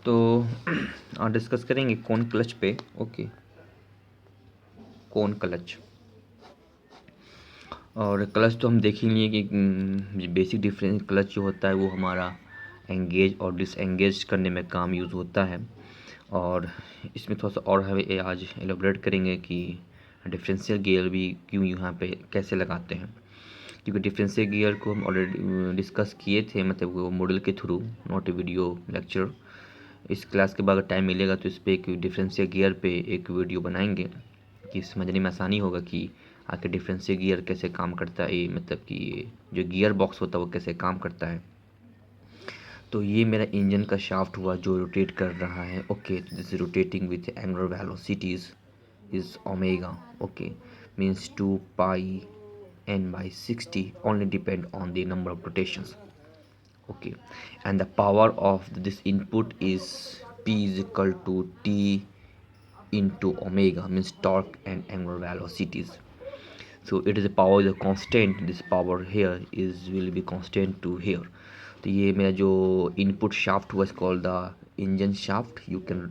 तो आज डिस्कस करेंगे कौन क्लच पे। ओके, कौन क्लच। और क्लच तो हम देख ही लिए कि बेसिक डिफरेंस क्लच जो होता है वो हमारा एंगेज और डिसएंगेज करने में काम यूज़ होता है। और इसमें थोड़ा सा और हमें आज एलोबरेट करेंगे कि डिफरेंशियल गियर भी क्यों यहाँ पे कैसे लगाते हैं, क्योंकि डिफरेंशियल गियर को हम ऑलरेडी डिस्कस किए थे, मतलब वो मॉडल के through, not a video lecture. इस क्लास के बाद अगर टाइम मिलेगा तो इस पर एक डिफरेंशियल गियर पे एक वीडियो बनाएंगे कि समझने में आसानी होगा कि आखिर डिफरेंशियल गियर कैसे काम करता है, मतलब कि ये जो गियर बॉक्स होता है वो कैसे काम करता है। तो ये मेरा इंजन का शाफ्ट हुआ जो रोटेट कर रहा है। Okay, this is rotating with angular velocities is omega. Okay, means 2 pi n by 60 only depend on the number of rotations. Okay, and the power of this input is P is equal to T into omega, means torque and angular velocities. So it is a power, the constant, this power here is will be constant to here. तो ये मेरा जो input shaft was called the engine shaft, you can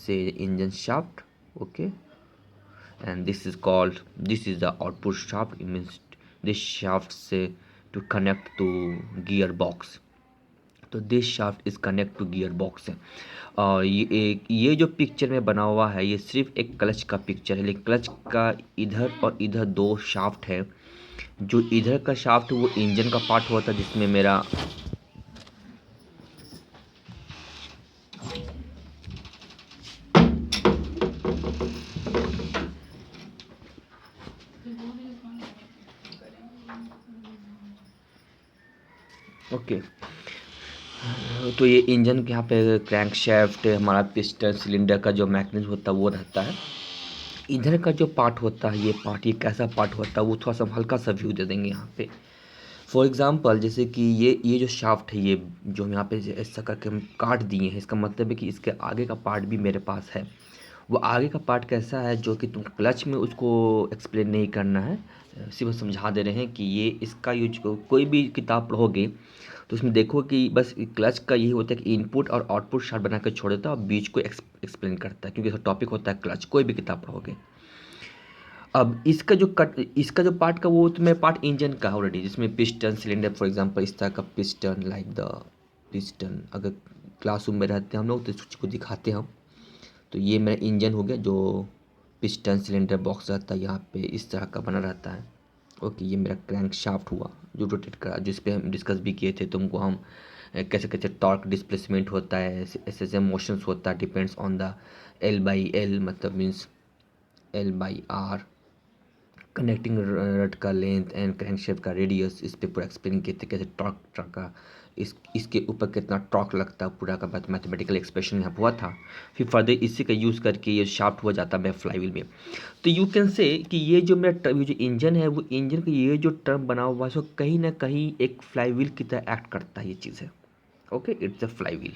say engine shaft. Okay, and this is called, this is the output shaft. It means this shaft say to connect to gearbox. तो this shaft is connect to gear box है। और ये जो picture में बना हुआ है ये सिर्फ एक क्लच का पिक्चर है, लेकिन क्लच का इधर और इधर दो शाफ्ट है। जो इधर का शाफ्ट वो इंजन का पार्ट होता है जिसमें मेरा ओके। तो ये इंजन के यहाँ पे क्रैंक शाफ्ट, हमारा पिस्टन सिलेंडर का जो मैकेनिज्म होता है वो रहता है। इधर का जो पार्ट होता है, ये पार्ट, ये कैसा पार्ट होता है वो थोड़ा सा हल्का सा व्यू दे देंगे यहाँ पे। फॉर एग्जांपल जैसे कि ये जो शाफ्ट है, ये जो हम यहाँ पे ऐसा करके हम काट दिए हैं, इसका मतलब है कि इसके आगे का पार्ट भी मेरे पास है। वो आगे का पार्ट कैसा है जो कि तुम क्लच में उसको एक्सप्लेन नहीं करना है, सिर्फ समझा दे रहे हैं कि ये इसका यूज कोई भी किताब पढ़ोगे तो उसमें देखो कि बस क्लच का यही होता है कि इनपुट और आउटपुट शाफ्ट बना कर छोड़ देता है और बीच को एक्सप्लेन करता है, क्योंकि इसका टॉपिक होता है क्लच, कोई भी किताब पढ़ोगे। अब इसका जो पार्ट का वो तो मेरा पार्ट इंजन का ऑलरेडी, जिसमें पिस्टन सिलेंडर, फॉर एग्जांपल इस तरह का पिस्टन, लाइक द पिस्टन, अगर क्लासरूम में रहते हैं हम लोग तो इसको दिखाते हैं हम। तो ये मेरा इंजन हो गया जो पिस्टन सिलेंडर बॉक्स रहता है यहाँ पे इस तरह का बना रहता है। ओके, ये मेरा क्रैंक शाफ्ट हुआ जो रोटेट करा, जिस पे हम डिस्कस भी किए थे तुमको हम कैसे कैसे टॉर्क डिस्प्लेसमेंट होता है, ऐसे ऐसे मोशंस होता है, depends on the L by L, मतलब means L by R, connecting rod का लेंथ एंड क्रैंकशाफ्ट का रेडियस, इस पे पूरा एक्सप्लेन किए थे कैसे टॉर्क का इसके ऊपर कितना टॉर्क लगता है, पूरा का मैथमेटिकल एक्सप्रेशन यहाँ हुआ था। फिर फर्दर इसी का यूज़ करके ये शाफ्ट हुआ जाता है फ्लाईव्हील में। तो यू कैन से कि ये जो मेरा टर्म, जो इंजन है वो इंजन का ये जो टर्म बना हुआ है सो कहीं ना कहीं एक फ्लाईव्हील की तरह एक्ट करता है ये चीज़ है। Okay, it's a flywheel.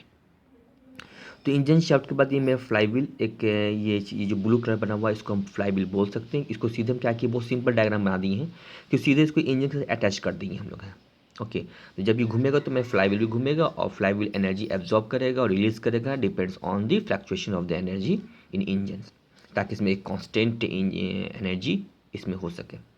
तो इंजन शाफ्ट के बाद ये मेरा फ्लाईव्हील, एक ये जो ब्लू कलर बना हुआ है इसको हम फ्लाईव्हील बोल सकते हैं। इसको सीधे हम क्या किए, बहुत सिंपल डायग्राम बना दिए हैं कि सीधे इसको इंजन से अटैच कर दिए हम लोग हैं। ओके, तो जब ये घूमेगा तो मेरा फ्लाईव्हील भी घूमेगा और फ्लाईव्हील एनर्जी एब्जॉर्ब करेगा और रिलीज करेगा, depends on the fluctuation of the energy in engine, ताकि इसमें एक कॉन्स्टेंट एनर्जी इसमें हो सके।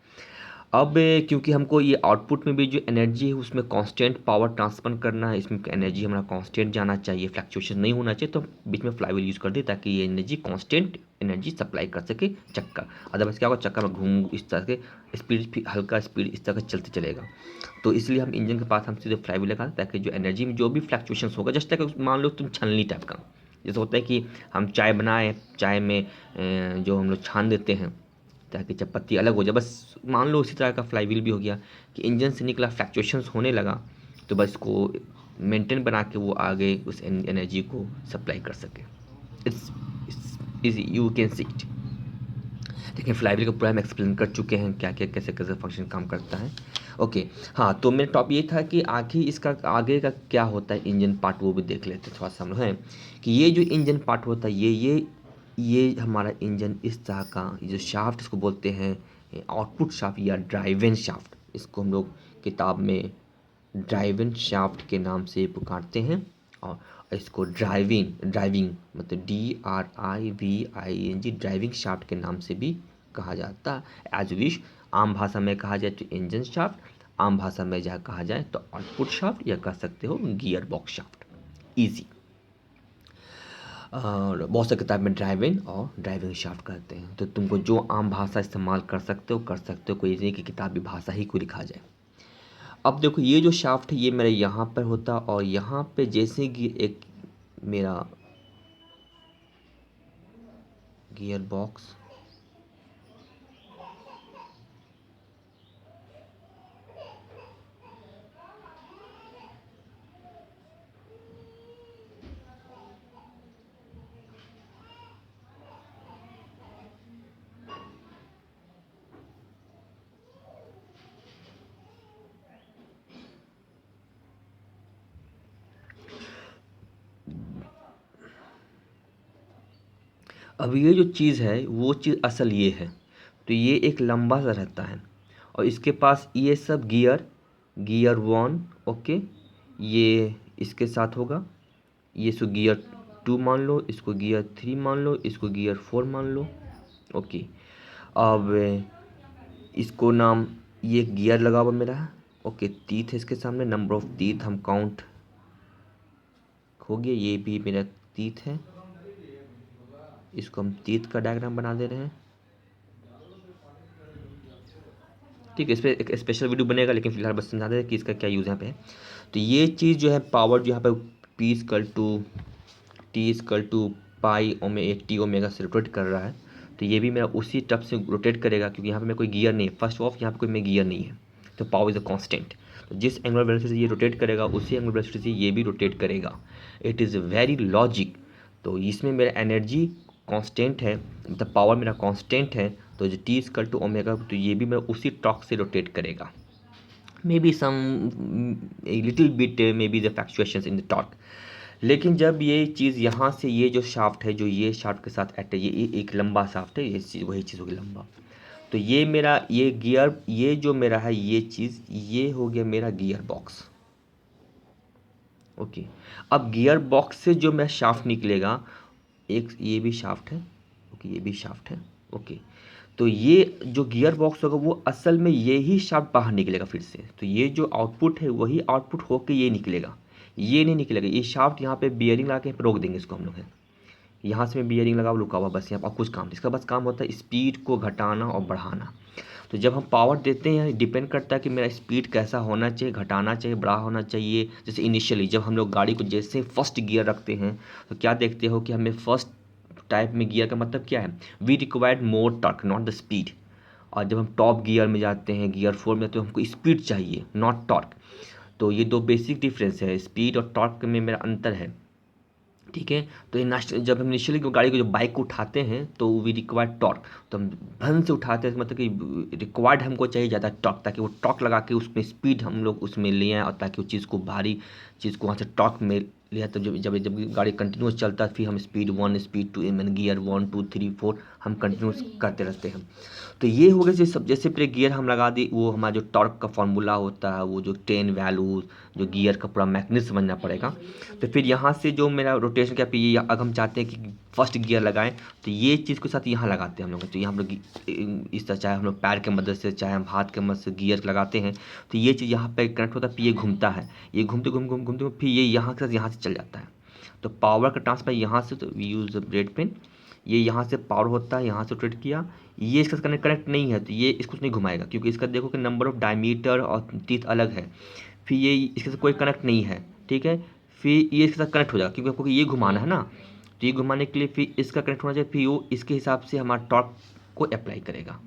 अब क्योंकि हमको ये आउटपुट में भी जो एनर्जी है उसमें कांस्टेंट पावर ट्रांसफर करना है, इसमें एनर्जी हमारा कांस्टेंट जाना चाहिए, फ्लक्चुएशन नहीं होना चाहिए, तो बीच में फ्लाईव्हील यूज़ कर दी ताकि ये एनर्जी कांस्टेंट एनर्जी सप्लाई कर सके चक्का। अदरवाइज क्या होगा, चक्का में घूम इस तरह के स्पीड, हल्का स्पीड इस तरह का चलते चलेगा। तो इसलिए हम इंजन के पास हम सीधे फ्लाईव्हील लगाते हैं ताकि जो एनर्जी में जो भी फ्लक्चुएशन होगा, जस्ट लाइक मान लो तुम छलनी टाइप का, जैसे होता है कि हम चाय बनाए, चाय में जो हम लोग छान देते हैं ताकि जब पत्ती अलग हो जाए, बस मान लो उसी तरह का फ्लाईव्हील भी हो गया कि इंजन से निकला फ्लक्चुएशंस होने लगा तो बस इसको मेंटेन बना के वो आगे उस एनर्जी को सप्लाई कर सके। It's easy, you can see it. लेकिन फ्लाईव्हील का पूरा हम एक्सप्लेन कर चुके हैं क्या क्या कैसे कैसे फंक्शन काम करता है। ओके, हाँ, तो मेरा टॉप ये था कि आखिर इसका आगे का क्या होता है इंजन पार्ट, वो भी देख लेते थोड़ा सा हम लोग हैं कि ये जो इंजन पार्ट होता है ये हमारा इंजन इस तरह का, ये जो शाफ्ट इसको बोलते हैं आउटपुट शाफ्ट या ड्राइवन शाफ्ट, इसको हम लोग किताब में ड्राइवन शाफ्ट के नाम से पुकारते हैं। और इसको ड्राइविंग मतलब DRIVING ड्राइविंग शाफ्ट के नाम से भी कहा जाता है। एज विश आम भाषा में कहा जाए तो इंजन शाफ्ट, आम भाषा में जहाँ कहा जाए तो आउटपुट शाफ्ट, या कह सकते हो गियर बॉक्स शाफ्ट। ईजी। और बहुत से किताब में ड्राइविंग और ड्राइविंग शाफ्ट कहते हैं। तो तुमको जो आम भाषा इस्तेमाल कर सकते हो, कोई नहीं कि किताबी भाषा ही को लिखा जाए। अब देखो ये जो शाफ्ट है ये मेरा यहाँ पर होता, और यहाँ पे जैसे कि एक मेरा गियर बॉक्स, अब ये जो चीज़ है वो चीज़ असल ये है। तो ये एक लंबा सा रहता है, और इसके पास ये सब गियर 1, ओके, ये इसके साथ होगा। ये सो गियर 2 मान लो, इसको गियर 3 मान लो, इसको गियर 4 मान लो, ओके। अब इसको नाम, ये गियर लगा हुआ मेरा, ओके, तीत है इसके सामने, नंबर ऑफ तीत हम काउंट हो गया, ये भी मेरा तीत है, इसको हम तीत का डायग्राम बना दे रहे हैं। ठीक है, इस पर एक स्पेशल वीडियो बनेगा, लेकिन फिलहाल बस समझा दे कि इसका क्या यूज़ यहाँ पे है। तो ये चीज़ जो है पावर जो यहाँ पे T पाई टी ओमेगा से रोटेट कर रहा है, तो ये भी मेरा उसी टप से रोटेट करेगा, क्योंकि यहाँ पे मैं कोई गियर नहीं है, फर्स्ट ऑफ यहाँ पे कोई मैं गियर नहीं है। तो पावर इज़ अ कांस्टेंट, तो जिस एंगुलर वेलोसिटी से ये रोटेट करेगा उसी एंगुलर वेलोसिटी से ये भी रोटेट करेगा। It is very logic. तो इसमें मेरा एनर्जी कांस्टेंट है, मतलब पावर मेरा कांस्टेंट है, तो जो T=ω, तो ये भी मेरा उसी टॉर्क से रोटेट करेगा। Maybe some a little bit maybe the fluctuations in the torque. लेकिन जब ये चीज़ यहाँ से, ये जो शाफ्ट है जो ये शाफ्ट के साथ एक्ट है, ये एक लंबा शाफ्ट है, ये चीज़ वही चीज़ होगी लंबा। तो ये मेरा ये गियर, ये जो मेरा है ये चीज़, ये हो गया मेरा गियर बॉक्स, ओके। अब गियर बॉक्स से जो मेरा शाफ्ट निकलेगा, एक ये भी शाफ्ट है, ओके, ये भी शाफ्ट है, ओके। तो ये जो गियर बॉक्स होगा वो असल में ये ही शाफ्ट बाहर निकलेगा फिर से। तो ये जो आउटपुट है वही आउटपुट होके ये निकलेगा, ये नहीं निकलेगा। ये शाफ्ट यहाँ पे बियरिंग लगा के रोक देंगे इसको हम लोग हैं, यहाँ से मैं बियरिंग लगा रुका हुआ, बस यहाँ पर कुछ काम नहीं। इसका बस काम होता है स्पीड को घटाना और बढ़ाना। तो जब हम पावर देते हैं, डिपेंड करता है कि मेरा स्पीड कैसा होना चाहिए, घटाना चाहिए, बड़ा होना चाहिए। जैसे इनिशियली जब हम लोग गाड़ी को जैसे फर्स्ट गियर रखते हैं, तो क्या देखते हो कि हमें फर्स्ट टाइप में गियर का मतलब क्या है, we required more torque not the speed. और जब हम टॉप गियर में जाते हैं, गियर 4 में, तो हमको स्पीड चाहिए नॉट टॉर्क। तो ये दो बेसिक डिफरेंस है, स्पीड और टॉर्क में मेरा अंतर है, ठीक है। तो ये जब हम इनिशियली गाड़ी को, जो बाइक को उठाते हैं, तो वी रिक्वायर्ड टॉर्क, तो हम भन से उठाते हैं, मतलब कि रिक्वायर्ड हमको चाहिए ज़्यादा टॉर्क, ताकि वो टॉर्क लगा के उसमें स्पीड हम लोग उसमें ले आएँ, और ताकि वो चीज़ को, भारी चीज़ को वहाँ से टॉर्क में लिया। तो जब गाड़ी कंटिन्यूस चलता है, फिर हम स्पीड 1 स्पीड 2 मैंने गियर 1 2 3 4 हम कंटिन्यूस करते रहते हैं। तो ये हो गया सब। जैसे पहले गियर हम लगा दी, वो हमारा जो टॉर्क का फार्मूला होता है, वो जो 10 वैल्यूज़, जो गियर का पूरा मैकेनिज्म समझना पड़ेगा। तो फिर यहाँ से जो मेरा रोटेशन क्या, ये अगर हम चाहते हैं कि फर्स्ट गियर लगाएं, तो ये चीज़ के साथ यहाँ लगाते हैं हम लोग। तो यहाँ हम लोग इस तरह, चाहे हम लोग पैर के मदद से, चाहे हम हाथ के मदद से गियर लगाते हैं, तो ये चीज़ यहाँ पे कनेक्ट होता है, फिर ये घूमता है, ये घूमते घूमते फिर ये यहाँ के साथ यहाँ से चल जाता है। तो पावर का ट्रांसफर यहाँ से, तो वी यूज़ रेड पेन, ये यहाँ से पावर होता है, यहाँ से रोटेट किया, ये इसका कनेक्ट नहीं है, तो ये इसको नहीं घुमाएगा, क्योंकि इसका देखो कि नंबर ऑफ डायमीटर और टीथ अलग है। फिर ये इसके साथ कोई कनेक्ट नहीं है, ठीक है। फिर ये इसके साथ कनेक्ट हो जाएगा, क्योंकि आपको ये घुमाना है ना, तो ये घुमाने के लिए फिर इसका कनेक्ट होना चाहिए, फिर वो इसके हिसाब से हमारा टॉर्क को अप्लाई करेगा,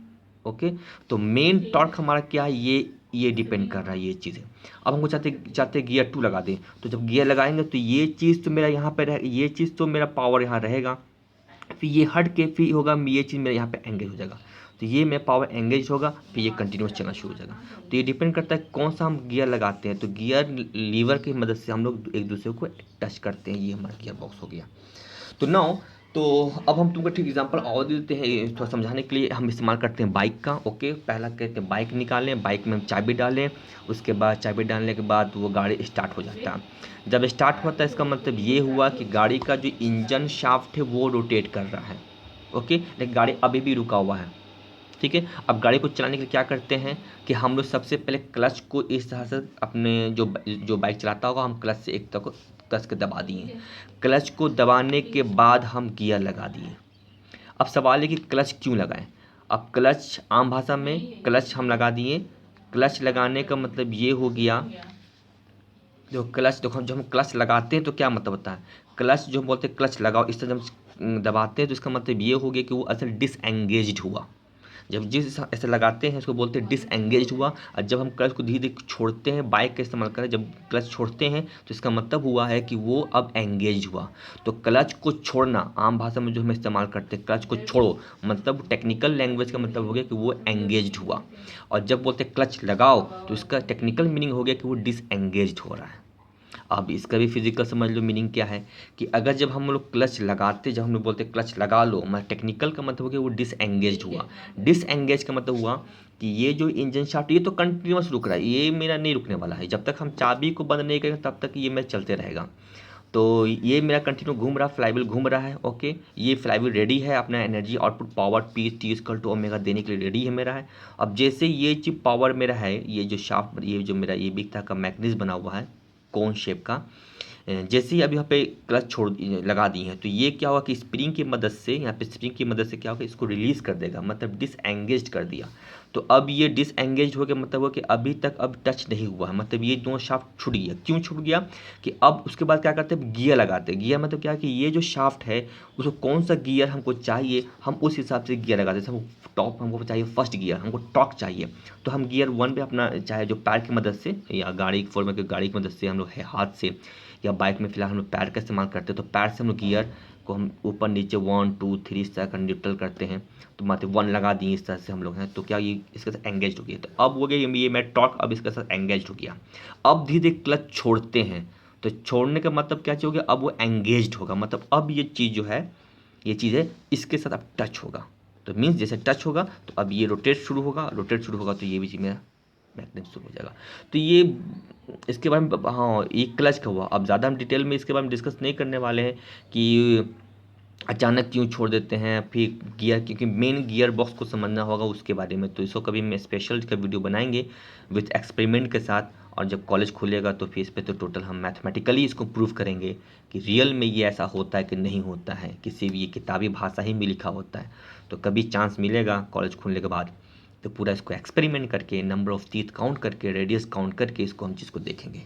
ओके। तो मेन टॉर्क हमारा क्या है, ये डिपेंड कर रहा है ये चीज़ें। अब हमको चाहते गियर 2 लगा दें, तो जब गियर लगाएंगे तो ये चीज़ तो मेरा यहाँ पे रहे, ये चीज़ तो मेरा पावर यहाँ रहेगा, फिर ये हट के फिर होगा, ये चीज़ मेरे यहाँ पे एंगेज हो जाएगा, तो ये मेरा पावर एंगेज होगा, फिर ये कंटिन्यूस चलना शुरू हो जाएगा। तो ये डिपेंड करता है कौन सा हम गियर लगाते हैं। तो गियर लीवर की मदद से हम लोग एक दूसरे को टच करते हैं, ये हमारा गियर बॉक्स हो गया। तो नाउ तो अब हम तुमको ठीक एग्जांपल और दे देते हैं थोड़ा समझाने के लिए। हम इस्तेमाल करते हैं बाइक का। ओके, पहला कहते हैं बाइक निकालें, बाइक में हम चाबी डालें, उसके बाद चाबी डालने के बाद वो गाड़ी स्टार्ट हो जाता है। जब स्टार्ट होता है इसका मतलब ये हुआ कि गाड़ी का जो इंजन शाफ्ट है वो रोटेट कर रहा है। ओके, लेकिन गाड़ी अभी भी रुका हुआ है। ठीक है, अब गाड़ी को चलाने के लिए क्या करते हैं कि हम लोग सबसे पहले क्लच को इस तरह से अपने जो बाइक चलाता होगा, हम क्लच से एक तक कस के दबा दिए। क्लच को दबाने के बाद हम गियर लगा दिए। अब सवाल है कि क्लच क्यों लगाएं। अब क्लच आम भाषा में क्लच हम लगा दिए। क्लच लगाने का मतलब ये हो गया, जो क्लच देखो, जब हम क्लच लगाते हैं तो क्या मतलब होता है, क्लच जो हम बोलते हैं क्लच लगाओ, इस तरह जब हम दबाते हैं तो इसका मतलब ये हो गया कि वो असल डिसएंगेज्ड हुआ। जब जिस ऐसे लगाते हैं इसको बोलते हैं डिसएंगेज हुआ। और जब हम क्लच को धीरे धीरे छोड़ते हैं, बाइक का इस्तेमाल करें, जब क्लच छोड़ते हैं तो इसका मतलब हुआ है कि वो अब एंगेज हुआ। तो क्लच को छोड़ना आम भाषा में जो हम इस्तेमाल करते हैं, क्लच को छोड़ो, मतलब टेक्निकल लैंग्वेज का मतलब हो गया कि वो एंगेज हुआ। और जब बोलते हैं क्लच लगाओ तो इसका टेक्निकल मीनिंग हो गया कि वो डिसएंगेज हो रहा है। अब इसका भी फिजिकल समझ लो मीनिंग क्या है कि अगर जब हम लोग क्लच लगाते, जब हम लोग बोलते क्लच लगा लो, मतलब टेक्निकल का मतलब हो गया वो डिसएंगेज हुआ। डिसएंगेज का मतलब हुआ कि ये जो इंजन शाफ्ट ये तो कंटिन्यूस रुक रहा है, ये मेरा नहीं रुकने वाला है। जब तक हम चाबी को बंद नहीं करेंगे तब तक ये मेरा चलते रहेगा। तो ये मेरा कंटिन्यू घूम रहा, फ्लाईव्हील घूम रहा है। ओके, ये फ्लाईव्हील रेडी है अपना energy output power P T equal to omega देने के लिए रेडी है मेरा है। अब जैसे ये चीज पावर मेरा है, ये जो शाफ्ट, ये जो मेरा ये बिग तरह का मैकेनिज्म बना हुआ है कोन शेप का, जैसे ही अब यहाँ पे क्लच छोड़ लगा दी है तो ये क्या हुआ कि स्प्रिंग की मदद से, यहाँ पे स्प्रिंग की मदद से क्या होगा, इसको रिलीज कर देगा, मतलब डिसएंगेज कर दिया। तो अब ये डिसएंगेज हो गया, मतलब हो कि अभी तक अब टच नहीं हुआ है, मतलब ये दोनों शाफ्ट छूट गया। क्यों छूट गया कि अब उसके बाद क्या करते हैं, गियर लगाते हैं। गियर मतलब क्या कि ये जो शाफ्ट है उसको कौन सा गियर हमको चाहिए, हम उस हिसाब से गियर लगाते हैं। हमको टॉप हमको चाहिए फर्स्ट गियर, हमको टॉर्क चाहिए, तो हम गियर 1 पे अपना चाहे जो पैर की मदद से या गाड़ी 4 की गाड़ी की मदद से हम लोग हाथ से, या बाइक में फिलहाल हम लोग पैर का इस्तेमाल करते हैं, तो पैर से हम लोग गियर को हम ऊपर नीचे 1 2 3 इस तरह का न्यूट्रल करते हैं। तो मतलब 1 लगा दिए इस तरह से हम लोग हैं, तो क्या ये इसके साथ एंगेज हो गया। तो अब हो गया ये मैं टॉर्क अब इसके साथ एंगेज हो गया। अब धीरे धीरे क्लच छोड़ते हैं, तो छोड़ने का मतलब क्या चाहिए, अब वो एंगेज होगा, मतलब अब ये चीज़ जो है, ये चीज़ है इसके साथ अब टच होगा। तो मीन्स जैसे टच होगा तो अब ये रोटेट शुरू होगा, रोटेट शुरू होगा तो ये भी चीज़ मेरा मैकेनिज्म शुरू हो जाएगा। तो ये इसके बारे में, हाँ ये क्लच का हुआ। अब ज़्यादा हम डिटेल में इसके बारे में डिस्कस नहीं करने वाले हैं कि अचानक क्यों छोड़ देते हैं फिर गियर, क्योंकि मेन गियर बॉक्स को समझना होगा उसके बारे में। तो इसको कभी मैं स्पेशल का वीडियो बनाएंगे विथ एक्सपेरिमेंट के साथ। और जब कॉलेज खुलेगा तो फिर इस पे तो टोटल हम मैथमेटिकली इसको प्रूव करेंगे कि रियल में ये ऐसा होता है कि नहीं होता है, किसी भी ये किताबी भाषा ही में लिखा होता है। तो कभी चांस मिलेगा कॉलेज खुलने के बाद तो पूरा इसको एक्सपेरिमेंट करके, नंबर ऑफ टीथ काउंट करके, रेडियस काउंट करके इसको हम चीज़ को देखेंगे।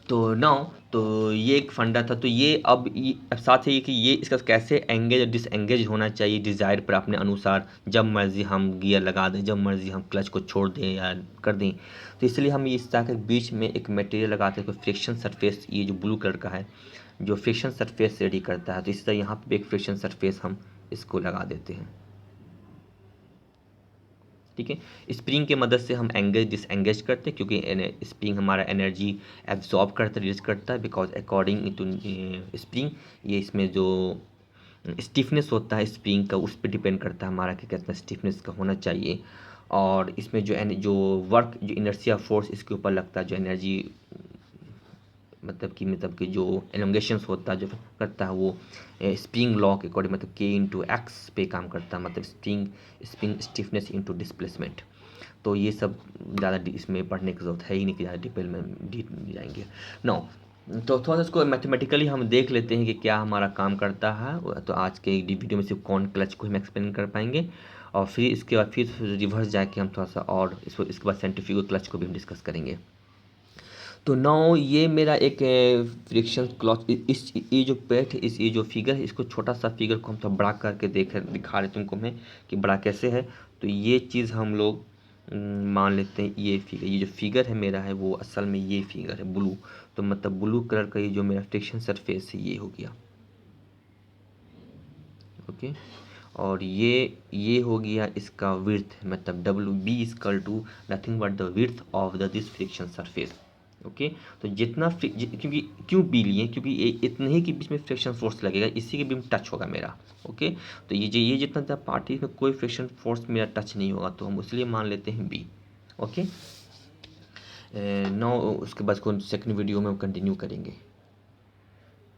तो नाउ तो ये एक फंडा था। तो ये अब साथ ही कि ये इसका कैसे एंगेज और डिसएंगेज होना चाहिए डिज़ायर पर अपने अनुसार, जब मर्ज़ी हम गियर लगा दें, जब मर्ज़ी हम क्लच को छोड़ दें या कर दें। तो इसलिए हम इस तरह के बीच में एक मटेरियल लगाते हैं, कोई फ्रिक्शन सरफेस, ये जो ब्लू कलर का है जो फ्रिक्शन सरफेस रेडी करता है। तो इस तरह यहाँ पे एक फ्रिक्शन सरफेस हम इसको लगा देते हैं। ठीक है, स्प्रिंग की मदद से हम एंगेज डिसएंगेज करते हैं, क्योंकि स्प्रिंग हमारा एनर्जी एब्जॉर्ब करता है, रिलीज करता है, बिकॉज अकॉर्डिंग टू स्प्रिंग ये इसमें जो स्टिफनेस होता है स्प्रिंग का उस पर डिपेंड करता है हमारा कि कितना स्टिफनेस का होना चाहिए। और इसमें जो वर्क, जो इनर्शिया फोर्स इसके ऊपर लगता है, जो एनर्जी मतलब कि जो एलोंगेशंस होता है जो करता है वो स्प्रिंग लॉ के अकॉर्डिंग, मतलब के इंटू एक्स पे काम करता है, मतलब स्प्रिंग स्टिफनेस इंटू डिस्प्लेसमेंट। तो ये सब ज़्यादा इसमें पढ़ने की ज़रूरत है ही नहीं कि ज़्यादा डिटेल में जाएंगे। नो, तो थोड़ा सा इसको मैथमेटिकली हम देख लेते हैं कि क्या हमारा काम करता है। तो आज के वीडियो में सिर्फ कौन क्लच को हम एक्सप्लेन कर पाएंगे, और फिर इसके बाद फिर रिवर्स जाके हम थोड़ा सा और इसके बाद सेंट्रीफ्यूगल क्लच को भी हम डिस्कस करेंगे। तो नाउ ये मेरा एक फ्रिक्शन क्लॉथ, इस ये जो पेट है, इस ये जो फिगर है, इसको छोटा सा फिगर को हम थोड़ा बड़ा करके दिखा रहे तुमको मैं कि बड़ा कैसे है। तो ये चीज़ हम लोग मान लेते हैं, ये जो फिगर है मेरा है वो असल में ये फिगर है ब्लू। तो मतलब ब्लू कलर का ये जो मेरा फ्रिक्शन सरफेस है ये हो गया। ओके, और ये हो गया इसका विड्थ, मतलब W B equal to nothing but the width of the this friction surface. Okay. तो जितना क्योंकि क्यों बी लिए, क्योंकि ये इतने ही के बीच में फ्रिक्शन फोर्स लगेगा, इसी के बीच में टच होगा मेरा। ओके, तो ये जितना सा पार्ट है इसमें कोई फ्रिक्शन फोर्स मेरा टच नहीं होगा, तो हम इसलिए मान लेते हैं बी। ओके, नाउ उसके बाद कौन सेकंड वीडियो में कंटिन्यू करेंगे।